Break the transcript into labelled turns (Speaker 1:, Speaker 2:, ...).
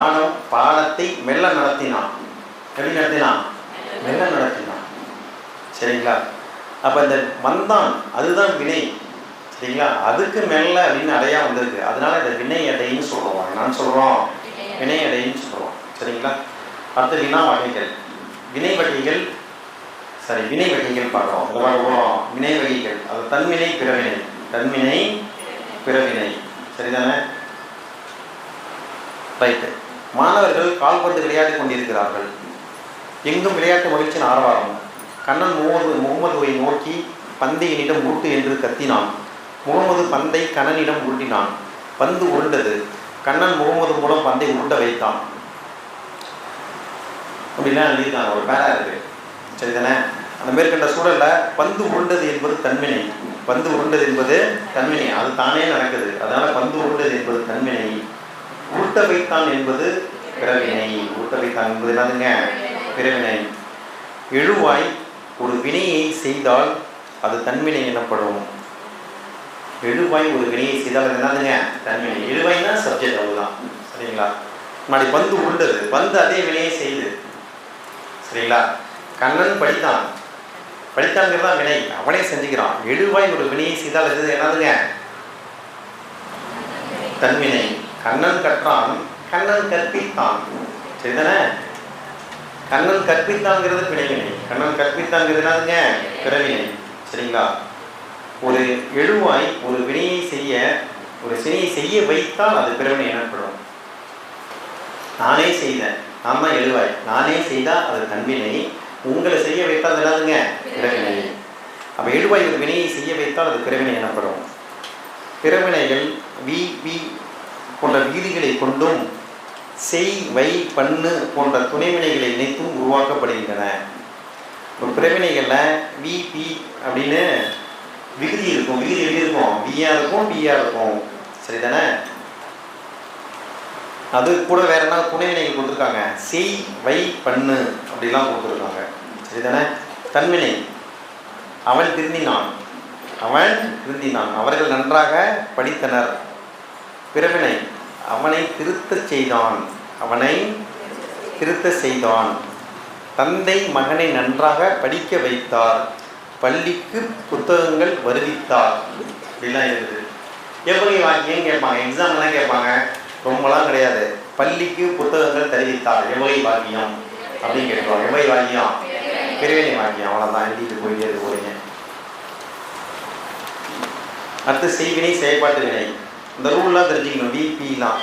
Speaker 1: பாடத்தை மெல்ல நடத்தினான். எப்படி நடத்தினான்? மெல்ல நடத்தினான். சரிங்களா? அப்போ இந்த வந்தான் அதுதான் வினை. சரிங்களா? அதுக்கு மெல்ல அப்படின்னு அடையா வந்திருக்கு. அதனால இந்த வினை அடைன்னு சொல்லுவோம். நான் சொல்கிறோம் வினை அடைன்னு சொல்கிறோம். சரிங்களா? அடுத்த வினா வகைகள். வினை வகைகள் வினை வகைகள் பார்க்குறோம். வினை வகைகள் அது தன்வினை பிறவினை. தன்வினை பிறவினை. சரிதானே? ரைட்டு. மாணவர்கள் கால்பந்து விளையாடி கொண்டிருக்கிறார்கள். எங்கும் விளையாட்டு மகிழ்ச்சியின் ஆரவாரம். கண்ணன் முகமதுவை நோக்கி பந்தை என்னிடம் உருட்டு என்று கத்தினான். முகமது பந்தை கண்ணனிடம் உருட்டினான். பந்து உருண்டது. கண்ணன் முகமது மூலம் பந்தை உருட்ட வைத்தான். அப்படிலாம் எழுதியிருக்காங்க. ஒரு பேரா இருக்கு. சரிதானே? அந்த மேற்கண்ட சூழலில் பந்து உருண்டது என்பது தன்வினை. பந்து உருண்டது என்பது தன்வினை. அது தானே நடக்குது. அதனால பந்து உருண்டது என்பது தன்வினை. உருட்ட வைத்தான் என்பது பிறவினை. உருட்ட வைத்தான் என்பது என்னதுங்க? பிறவினை. எழுவாய் ஒரு வினையை செய்தால் அது தன்வினை எனப்படும். எழுவாய் ஒரு வினையை செய்தால் அது என்னதுங்க? தன்வினை. எழுவாய்னா சப்ஜெக்ட், அவ்வளோதான். சரிங்களா? முன்னாடி பந்து உருண்டது. பந்து அதே வினையை செய்யுது. சரிங்களா? கண்ணன் படித்தாங்கிறது தான் வினை. அவனே செஞ்சுக்கிறான். எழுவாய் ஒரு வினையை செய்தால் அது என்னதுங்க? தன்வினை. கண்ணன் கற்றான், கண்ணன் கற்பித்தான். சரிதானே? கண்ணன் கற்பித்தாங்கிறது பிணைவினை. கண்ணன் கற்பித்தாங்கிறது என்னதுங்க? பிறவினை. சரிங்களா? ஒரு எழுவாய் ஒரு வினையை செய்ய ஒரு சினையை செய்ய வைத்தால் அது பிறவினை எனப்படும். நானே செய்தேன், நான் தான் எழுவாய். நானே செய்தால் அது தன்வினை. உங்களை செய்ய வைத்தால் அது என்னதுங்க? பிறவினை. அப்போ எழுவாய் ஒரு வினையை செய்ய வைத்தால் அது பிறவினை எனப்படும். பிறவினைகள் வி வி போன்ற விதிகளை கொண்டும் செய் வை பண்ணு போன்ற துணைவினைகளை இணைத்தும் உருவாக்கப்படுகின்றன. இப்போ பிறவினைகளில் வி பி அப்படின்னு விகுதி இருக்கும். விகுதி எப்படி இருக்கும்? வியா இருக்கும், பியா இருக்கும். சரிதானே? அது கூட வேற என்ன துணைவினைகள் கொடுத்துருக்காங்க? செய் வை பண்ணு அப்படிலாம் கொடுத்துருக்காங்க. சரிதானே? தன்வினை அவன் திருந்தினான், அவர்கள் நன்றாக படித்தனர். பிறவினை அவனை திருத்த செய்தான். தந்தை மகனை நன்றாக படிக்க வைத்தார். பள்ளிக்கு புத்தகங்கள் வருவித்தார். இப்படிலாம் இருக்குது. எவ்வகை வாக்கியம் கேட்பாங்க. எக்ஸாம்லாம் கேட்பாங்க. ரொம்பலாம் கிடையாது. பள்ளிக்கு புத்தகங்கள் தெரிவித்தார். எவ்வகை வாக்கியம் அப்படின்னு கேட்பாங்க. எவ்வகை வாக்கியம்? பிறவினை வாக்கியம். அவ்வளோதான். எழுதிட்டு போயிட்டே போறீங்க. அடுத்து செய்வினை செயல்பாட்டு வினை. இந்த ரூல்லாம் தெரிஞ்சுக்கணும். விபிலாம்